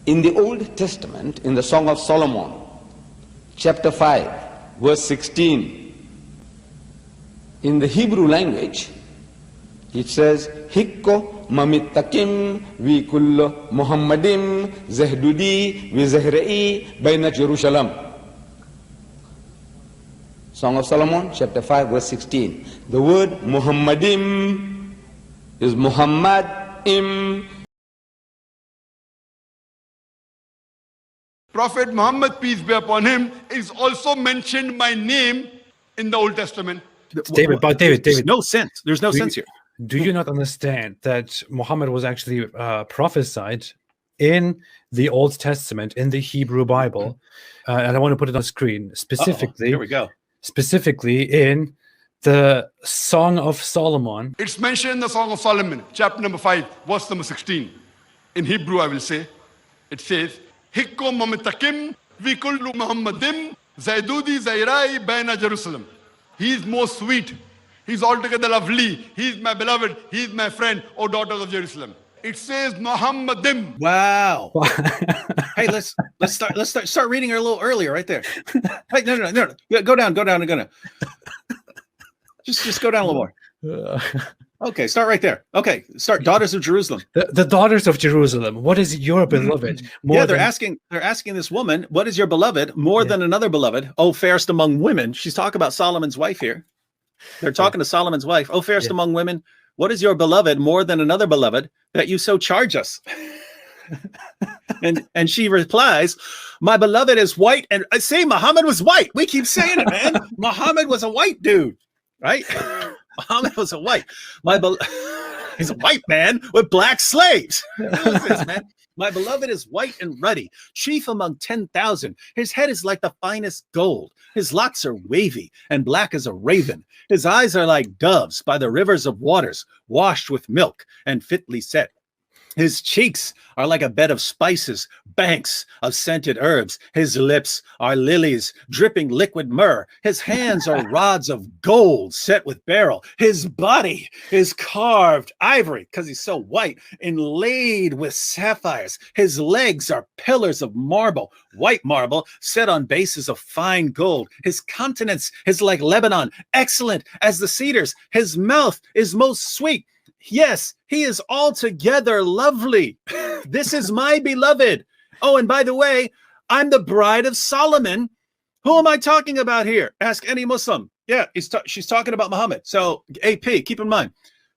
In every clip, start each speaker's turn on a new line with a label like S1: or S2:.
S1: In the Old Testament, in the Song of Solomon, chapter 5, verse 16, in the Hebrew language, it says, Hikko mamitakim vi kullo Muhammadim zahdudi vi zahra'i bayna Jerusalem. Song of Solomon, chapter 5, verse 16. The word Muhammadim is Muhammad im.
S2: Prophet Muhammad, peace be upon him, is also mentioned by name in the Old Testament.
S3: David,
S4: There's no sense. There's no sense here.
S3: Do you not understand that Muhammad was actually prophesied in the Old Testament, in the Hebrew Bible? And I want to put it on screen, specifically.
S4: Here we go.
S3: Specifically in the Song of Solomon.
S2: It's mentioned in the Song of Solomon, chapter number 5, verse number 16. In Hebrew, I will say, it says, Hikko mamitakim vi kullu Muhammadim zaidudi zairai baina Jerusalem. He is most sweet. He's altogether lovely. He's my beloved. He's my friend, O daughters of Jerusalem. It says Muhammadim.
S4: Wow. Hey, let's start reading her a little earlier, right there. Hey, no. Go down. Just go down a little more. Okay, start right there. Okay, start daughters of Jerusalem.
S3: The daughters of Jerusalem. What is your beloved?
S4: They're asking this woman, what is your beloved more than another beloved? Oh, fairest among women. She's talking about Solomon's wife here. They're talking to Solomon's wife. Oh, fairest among women, what is your beloved more than another beloved that you so charge us? and she replies, my beloved is white. And I say Muhammad was white. We keep saying it, man. Muhammad was a white dude, right? Muhammad was a white. He's a white man with black slaves. What's this, man? My beloved is white and ruddy, chief among 10,000. His head is like the finest gold. His locks are wavy and black as a raven. His eyes are like doves by the rivers of waters, washed with milk and fitly set. His cheeks are like a bed of spices, banks of scented herbs. His lips are lilies, dripping liquid myrrh. His hands are rods of gold set with beryl. His body is carved ivory, because he's so white, inlaid with sapphires. His legs are pillars of marble, white marble, set on bases of fine gold. His countenance is like Lebanon, excellent as the cedars. His mouth is most sweet. Yes, he is altogether lovely. This is my beloved. Oh, and by the way, I'm the bride of Solomon. Who am I talking about here? Ask any Muslim. Yeah, she's talking about Muhammad. So, AP, keep in mind,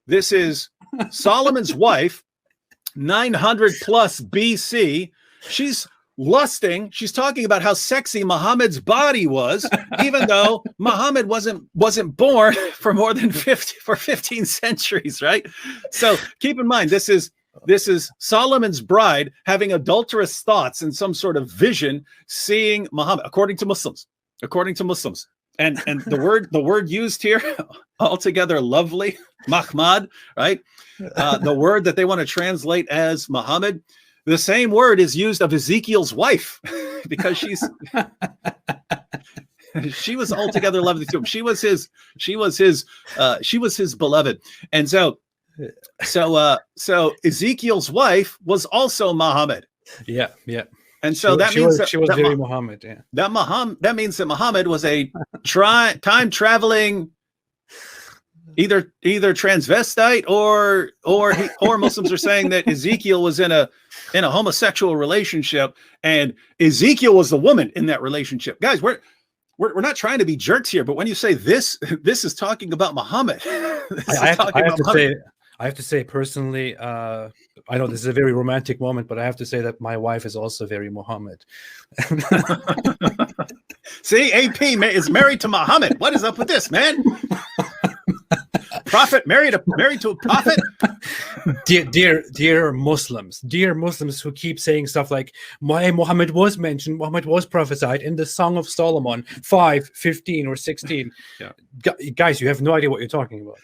S4: this is Solomon's wife, 900 plus BC. She's lusting. She's talking about how sexy Muhammad's body was, even though Muhammad wasn't born for more than 15 centuries, right? So keep in mind, this is Solomon's bride having adulterous thoughts and some sort of vision, seeing Muhammad, according to Muslims. And the word used here, altogether lovely, Mahmad, right? The word that they want to translate as Muhammad, the same word is used of Ezekiel's wife, because she was altogether lovely to him. She was his beloved. And so Ezekiel's wife was also Muhammad.
S3: Yeah.
S4: And so
S3: she was very Muhammad. Yeah.
S4: That means that Muhammad was a time traveling, either transvestite or Muslims are saying that Ezekiel was in a homosexual relationship, and Ezekiel was the woman in that relationship. Guys, we're not trying to be jerks here, but when you say this is talking about Muhammad.
S3: I have to say personally, I know this is a very romantic moment, but I have to say that my wife is also very Muhammad.
S4: See, AP is married to Muhammad. What is up with this, man? Prophet married to a prophet.
S3: Dear Muslims who keep saying stuff like Muhammad was mentioned, Muhammad was prophesied in the Song of Solomon 5, 15 or 16.
S4: Yeah.
S3: Guys, you have no idea what you're talking about.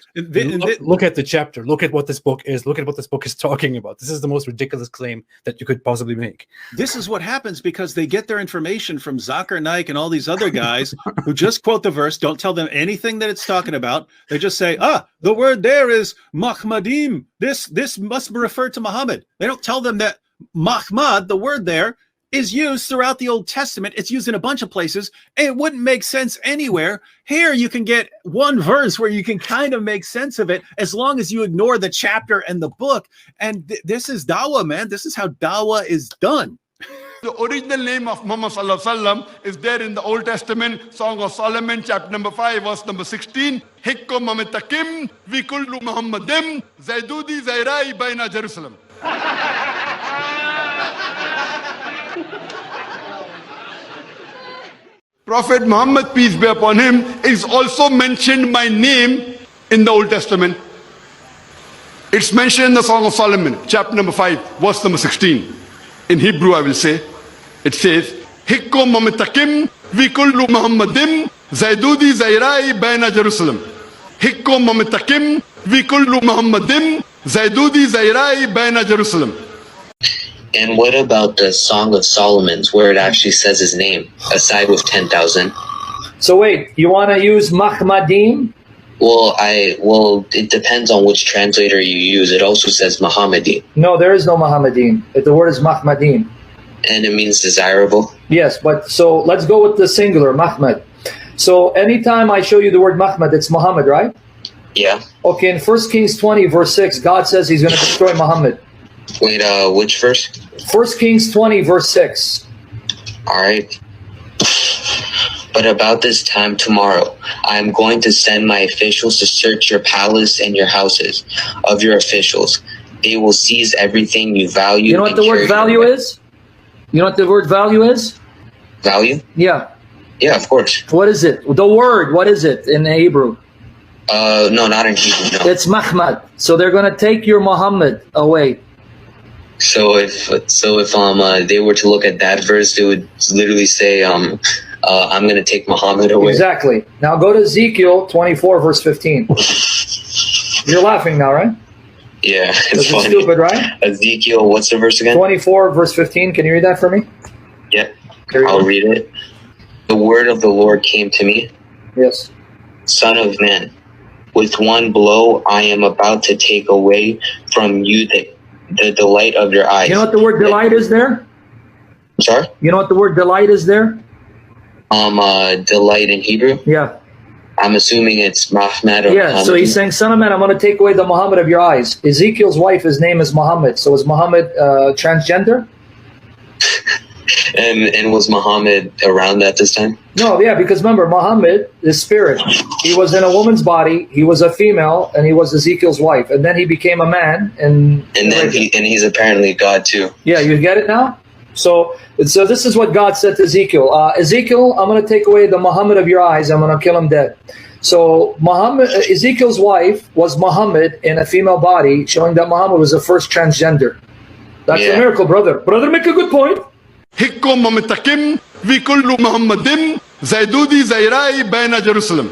S3: Look at the chapter. Look at what this book is. Look at what this book is talking about. This is the most ridiculous claim that you could possibly make.
S4: This is what happens because they get their information from Zakir Naik and all these other guys who just quote the verse, don't tell them anything that it's talking about. They just say, the word there is Mahmadim. This must refer to Muhammad. They don't tell them that Mahmad, the word there, is used throughout the Old Testament. It's used in a bunch of places, and it wouldn't make sense anywhere. Here, you can get one verse where you can kind of make sense of it as long as you ignore the chapter and the book. And this is dawah, man. This is how dawah is done.
S2: The original name of Muhammad Sallallahu Alaihi Wasallam is there in the Old Testament, Song of Solomon, chapter number 5, verse number 16. Hikko mamitakim, vi kullu Muhammadim, zaydudi zairai baina Jerusalem. Prophet Muhammad, peace be upon him, is also mentioned by name in the Old Testament. It's mentioned in the Song of Solomon, chapter number 5, verse number 16. In Hebrew, I will say, it says, Hikko mamitakim, vi kullu Muhammadim, zaydudi zairai baina Jerusalem. Hikko mamitakim, vi kullu Muhammadim, zaydudi zairai baina Jerusalem.
S5: And what about the Song of Solomon's, where it actually says his name, aside with 10,000?
S6: So wait, you want to use Mahmadim?
S5: Well, it depends on which translator you use. It also says Muhammadin.
S6: No, there is no Muhammadim. The word is Mahmadim.
S5: And it means desirable?
S6: Yes, but so let's go with the singular, Mahmad. So anytime I show you the word Mahmad, it's Muhammad, right?
S5: Yeah.
S6: Okay, in 1 Kings 20, verse 6, God says he's going to destroy Muhammad.
S5: Wait, which verse?
S6: 1 Kings 20, verse 6.
S5: All right. But about this time tomorrow, I am going to send my officials to search your palace and your houses of your officials. They will seize everything you value.
S6: You know what the word value is? You know what the word value is?
S5: Value?
S6: Yeah.
S5: Yeah, of course.
S6: What is it? The word, what is it in Hebrew?
S5: No, not in Hebrew, no.
S6: It's Mahmad. So they're going to take your Muhammad away.
S5: So if they were to look at that verse, they would literally say, I'm going to take Muhammad away.
S6: Exactly. Now go to Ezekiel 24, verse 15. You're laughing now, right?
S5: Yeah,
S6: it's funny. Stupid, right?
S5: Ezekiel, what's the verse again?
S6: 24, verse 15. Can you read that for me?
S5: Yeah, I'll read it. The word of the Lord came to me.
S6: Yes.
S5: Son of man, with one blow I am about to take away from you the delight of your eyes.
S6: You know what the word delight is there?
S5: Sorry?
S6: You know what the word delight is there?
S5: Delight in Hebrew?
S6: Yeah.
S5: I'm assuming it's Mahmad.
S6: Yeah,
S5: Muhammad.
S6: so he's saying, son of man, I'm going to take away the Muhammad of your eyes. Ezekiel's wife, his name is Muhammad. So is Muhammad transgender?
S5: And was Muhammad around at this time?
S6: No, yeah, because remember, Muhammad is spirit. He was in a woman's body, he was a female, and he was Ezekiel's wife. And then he became a man. And
S5: he's apparently God too.
S6: Yeah, you get it now? So this is what God said to Ezekiel. Ezekiel, I'm going to take away the Muhammad of your eyes. I'm going to kill him dead. So Ezekiel's wife was Muhammad in a female body, showing that Muhammad was the first transgender. That's a miracle, brother. Brother, make a good point.
S2: Hikko mamitakim, vi kullu Muhammadim, zaydudi zairai baina Jerusalem.